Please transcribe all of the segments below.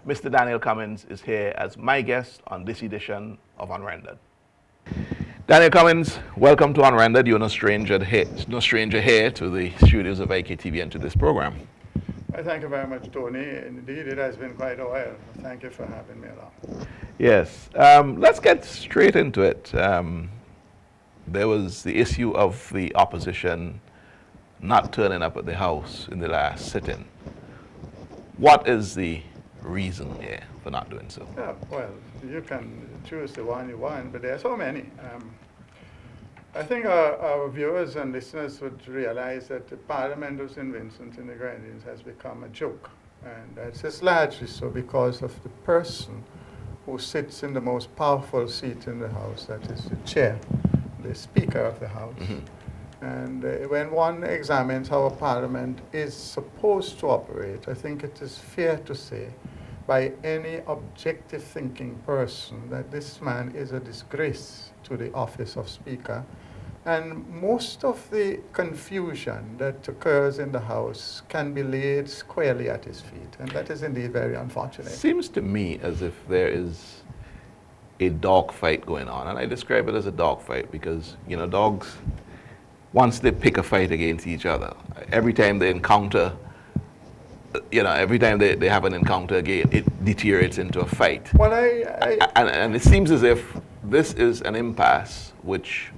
Mr. Daniel Cummings is here as my guest on this edition of Unrendered. Daniel Cummings, welcome to Unrendered. You're no stranger here to the studios of IKTV and to this program. Well, thank you very much, Tony. Indeed, it has been quite a while. Thank you for having me along. Yes. Let's get straight into it. There was the issue of the opposition not turning up at the House in the last sit-in. What is the reason here for not doing so? Yeah, well, you can choose the one you want, but there are so many. I think our viewers and listeners would realize that the Parliament of St. Vincent and the Grenadines has become a joke. And that's just largely so because of the person who sits in the most powerful seat in the House, that is the chair, the Speaker of the House. Mm-hmm. And when one examines how a Parliament is supposed to operate, I think it is fair to say by any objective thinking person that this man is a disgrace to the office of Speaker. And most of the confusion that occurs in the House can be laid squarely at his feet. And that is indeed very unfortunate. Seems to me as if there is a dog fight going on. And I describe it as a dog fight because, you know, dogs, once they pick a fight against each other, every time they encounter, you know, every time they have an encounter again, it deteriorates into a fight. Well, and it seems as if this is an impasse which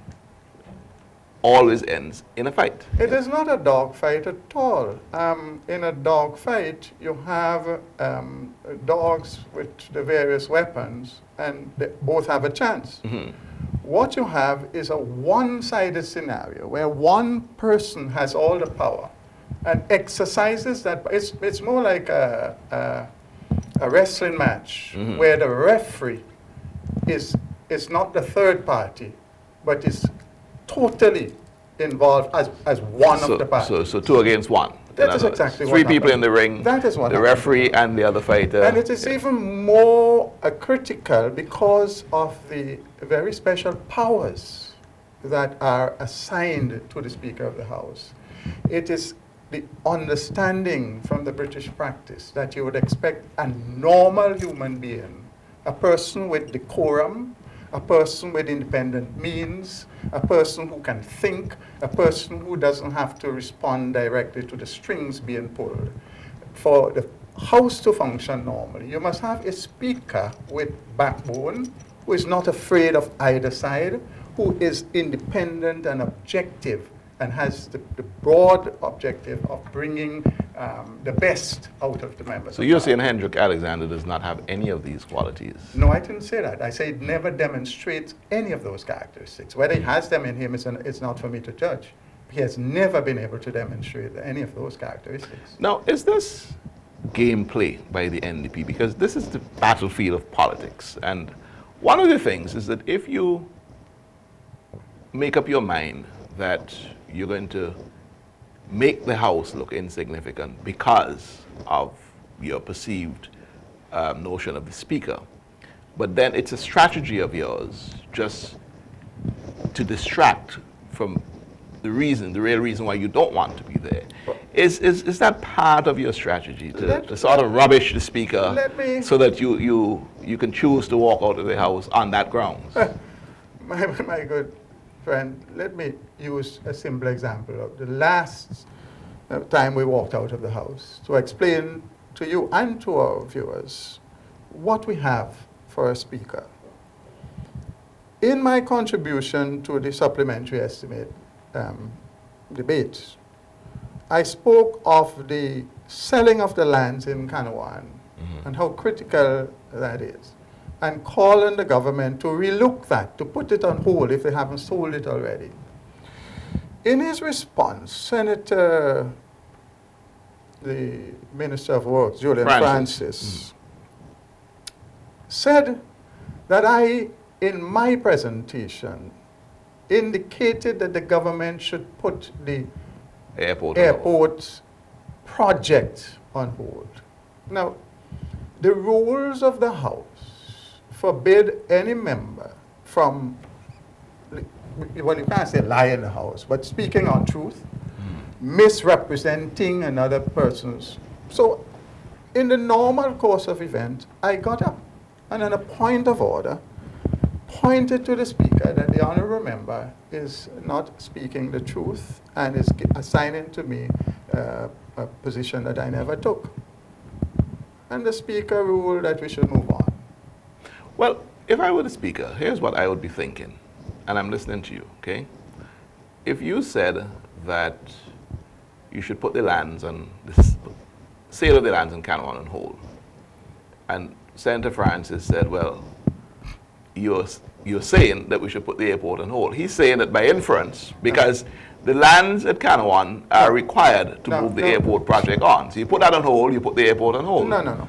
always ends in a fight. It is not a dog fight at all. In a dog fight, you have dogs with the various weapons, and they both have a chance. Mm-hmm. What you have is a one-sided scenario where one person has all the power and exercises that. It's more like a wrestling match, mm-hmm, where the referee is not the third party, but is totally involved as one of the parties. So 2 against 1. That is exactly what 3 people in the ring. That is what the referee and the other fighter. And it is even more critical because of the very special powers that are assigned to the Speaker of the House. It is the understanding from the British practice that you would expect a normal human being, a person with decorum, a person with independent means, a person who can think, a person who doesn't have to respond directly to the strings being pulled. For the House to function normally, you must have a Speaker with backbone, who is not afraid of either side, who is independent and objective, and has the broad objective of bringing the best out of the members. So you're saying Hendrik Alexander does not have any of these qualities? No, I didn't say that. I say it never demonstrates any of those characteristics. Whether he has them in him, it's not for me to judge. He has never been able to demonstrate any of those characteristics. Now, is this gameplay by the NDP? Because this is the battlefield of politics. And one of the things is that if you make up your mind that you're going to make the House look insignificant because of your perceived notion of the Speaker, but then it's a strategy of yours just to distract from the real reason why you don't want to be there. Is that part of your strategy to sort of rubbish the Speaker so that you can choose to walk out of the House on that grounds? My good friend, let me use a simple example of the last time we walked out of the House to explain to you and to our viewers what we have for a Speaker. In my contribution to the supplementary estimate debate, I spoke of the selling of the lands in Kanawhan, mm-hmm, and how critical that is, and call on the government to relook that, to put it on hold if they haven't sold it already. In his response, Senator, the Minister of Works, Julian Francis, said that I, in my presentation, indicated that the government should put the airport project on hold. Now, the rules of the House forbid any member from, well, you can't say lie in the House, but speaking untruth, misrepresenting another person's. So in the normal course of event, I got up and on a point of order, pointed to the speaker that the honourable member is not speaking the truth and is assigning to me a position that I never took. And the speaker ruled that we should move on. Well, if I were the speaker, here's what I would be thinking, and I'm listening to you, okay? If you said that you should put the lands on the sale of the lands in Canada on hold, and Senator Francis said, well, you're saying that we should put the airport on hold. He's saying that by inference, because the lands at Canawan are required to move the airport project on. So you put that on hold, you put the airport on hold. No.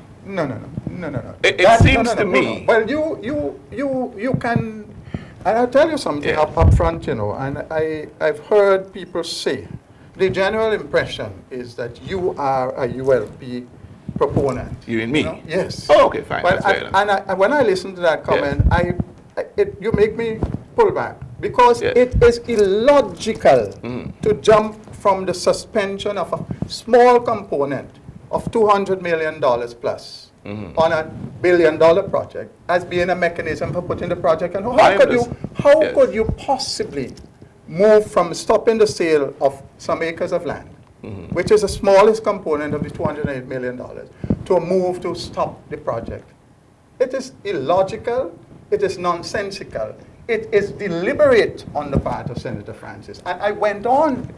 It seems to me. Well, you can, and I'll tell you something up front, you know, and I've heard people say, the general impression is that you are a ULP proponent. You and me? know? Yes. Oh, okay, fine. But when I listen to that comment, you make me pull back because it is illogical to jump from the suspension of a small component of $200 million plus on a $1 billion project as being a mechanism for putting the project on hold. How could you possibly move from stopping the sale of some acres of land, which is the smallest component of the $208 million, to a move to stop the project? It is illogical, it is nonsensical, it is deliberate on the part of Senator Francis. And I went on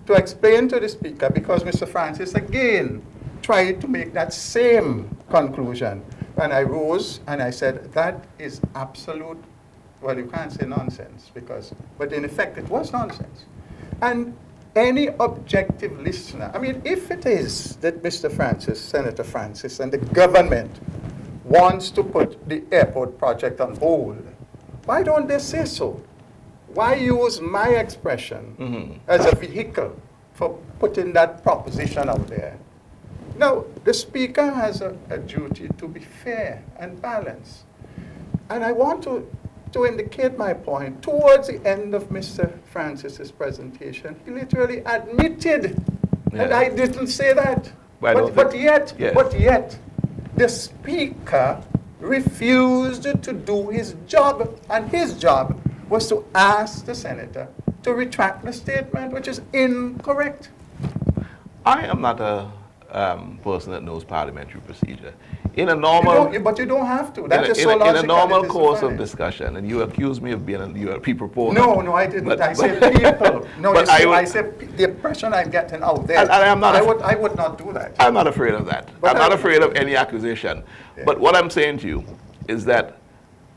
to explain to the Speaker, because Mr. Francis again tried to make that same conclusion. And I rose and I said, that is absolute, well, you can't say nonsense, but in effect it was nonsense. And any objective listener, I mean, if it is that Mr. Francis, Senator Francis, and the government wants to put the airport project on hold, why don't they say so? Why use my expression as a vehicle for putting that proposition out there? Now, the Speaker has a duty to be fair and balanced. And I want to indicate my point. Towards the end of Mr. Francis's presentation, he literally admitted that I didn't say that. But yet, the Speaker refused to do his job, and his job was to ask the Senator to retract the statement, which is incorrect. I am not a person that knows parliamentary procedure. In a normal, but you don't have to. In a normal course of discussion, and you accuse me of being a ULP proponent. No, I didn't. I said people. No, I said the impression I'm getting out there. And I would not do that. I'm not afraid of that. I'm not afraid of any accusation. Yeah. But what I'm saying to you is that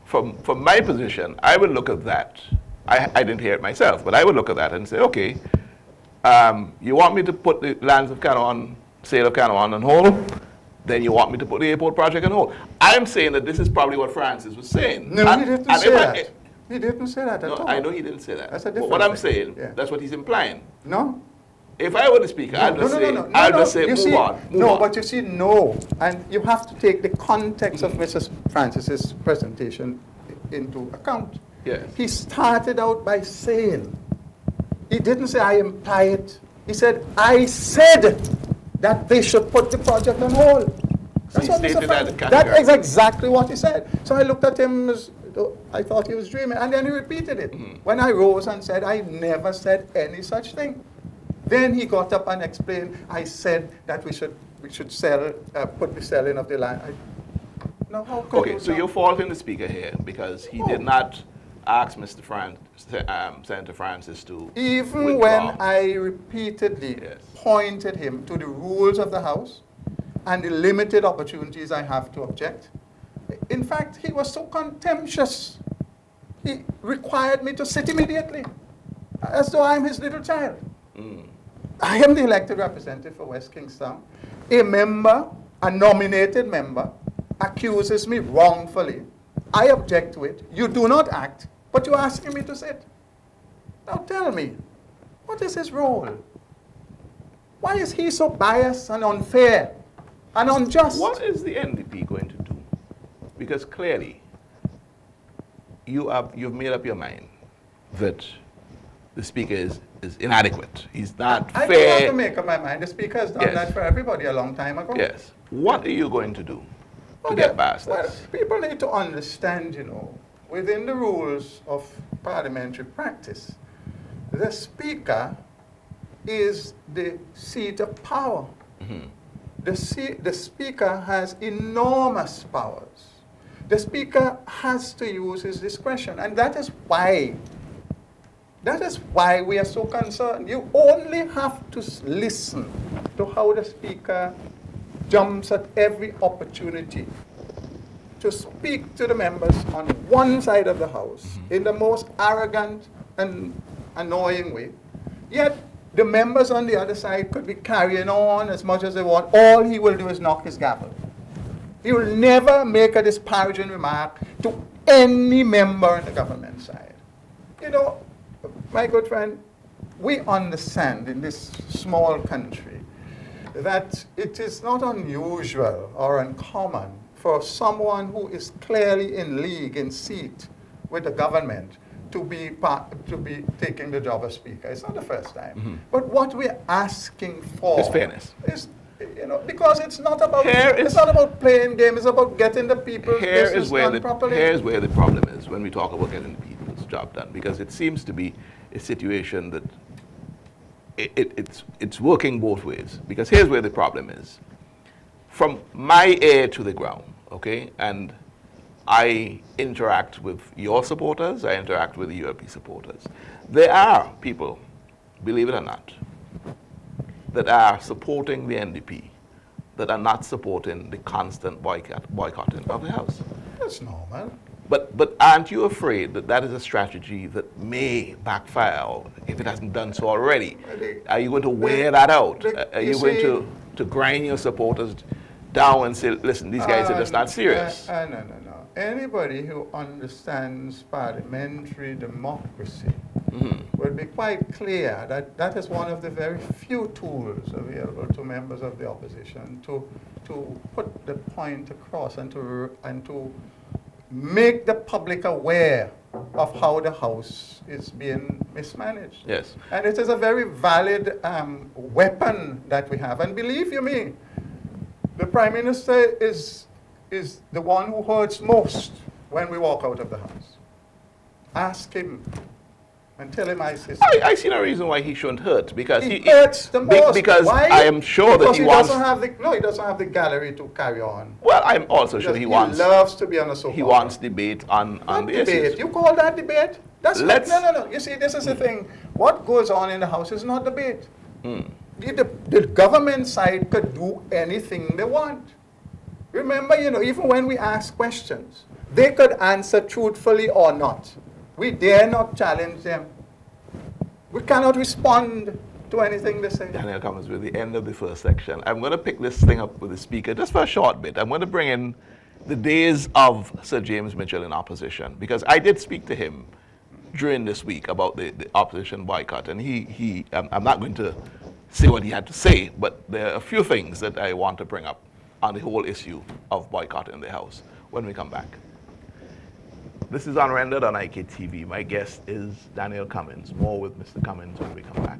from my position, I would look at that. I didn't hear it myself, but I would look at that and say, okay, you want me to put the lands of Canawan, sale of Canawan on hold? Then you want me to put the airport project on hold. I'm saying that this is probably what Francis was saying. No, he didn't say that. He didn't say that at all. I know he didn't say that. That's a different what I'm saying, that's what he's implying. No. If I were the Speaker, I'd just say, move on. But you see, no. And you have to take the context of Mrs. Francis's presentation into account. Yes. He started out by saying, he didn't say, I imply it. He said, I said that they should put the project on hold. That's what Mr. Francis, that is exactly what he said. So I looked at him as I thought he was dreaming, and then he repeated it. When I rose and said, I never said any such thing. Then he got up and explained, I said that we should sell, put the selling of the land. Now, how could okay, so you're faulting the Speaker here because he did not ask Senator Francis to even withdraw. When I repeatedly pointed him to the rules of the House and the limited opportunities I have to object. In fact, he was so contemptuous. He required me to sit immediately, as though I'm his little child. I am the elected representative for West Kingstown. A nominated member, accuses me wrongfully. I object to it. You do not act, but you're asking me to sit. Now tell me, what is his role? Why is he so biased and unfair and unjust? What is the NDP going to do? Because clearly, you've made up your mind that the Speaker is inadequate. He's not I fair. don't want to make up my mind. The Speaker has done Yes. that for everybody a long time ago. Yes. What are you going to do to Okay, get past well, this? people need to understand, within the rules of parliamentary practice, the Speaker is the seat of power. Mhm. The Speaker has enormous powers. The Speaker has to use his discretion, and that is why we are so concerned. You only have to listen to how the Speaker jumps at every opportunity to speak to the members on one side of the House in the most arrogant and annoying way. Yet the members on the other side could be carrying on as much as they want. All he will do is knock his gavel. He will never make a disparaging remark to any member on the government side. My good friend, we understand in this small country that it is not unusual or uncommon for someone who is clearly in league, in seat with the government, to be taking the job of Speaker. It's not the first time. Mhm. But what we're asking for It's fairness. is, because it's not about playing games. It's about getting the people's business done properly. Here's where the problem is when we talk about getting the people's job done, because it seems to be a situation that it's working both ways. Because here's where the problem is. From my ear to the ground, okay, and I interact with your supporters, I interact with the ULP supporters. There are people, believe it or not, that are supporting the NDP, that are not supporting the constant boycotting of the House. That's normal. But aren't you afraid that that is a strategy that may backfire if it hasn't done so already? Are you going to wear that out? Are you going to grind your supporters down and say, listen, these guys are just not serious? No. Anybody who understands parliamentary democracy will be quite clear that that is one of the very few tools available to members of the opposition to put the point across and to make the public aware of how the House is being mismanaged. Yes. And it is a very valid weapon that we have. And believe you me, the Prime Minister is the one who hurts most when we walk out of the House. Ask him and tell him I say so. I see no reason why he shouldn't hurt, because he hurts the most. Because why? I am sure because that he wants. he doesn't have the gallery to carry on. Well, I'm also sure he wants. He loves to be on a soap. He wants debate on the debate. issues. You call that debate? No. You see, this is the thing. What goes on in the House is not debate. The government side could do anything they want. Remember, even when we ask questions, they could answer truthfully or not. We dare not challenge them. We cannot respond to anything they say. Daniel Cummings, with the end of the first section. I'm going to pick this thing up with the Speaker just for a short bit. I'm going to bring in the days of Sir James Mitchell in opposition, because I did speak to him during this week about the opposition boycott, and I'm not going to say what he had to say, but there are a few things that I want to bring up on the whole issue of boycotting the House when we come back. This is Unrendered on IKTV. My guest is Daniel Cummings. More with Mr. Cummings when we come back.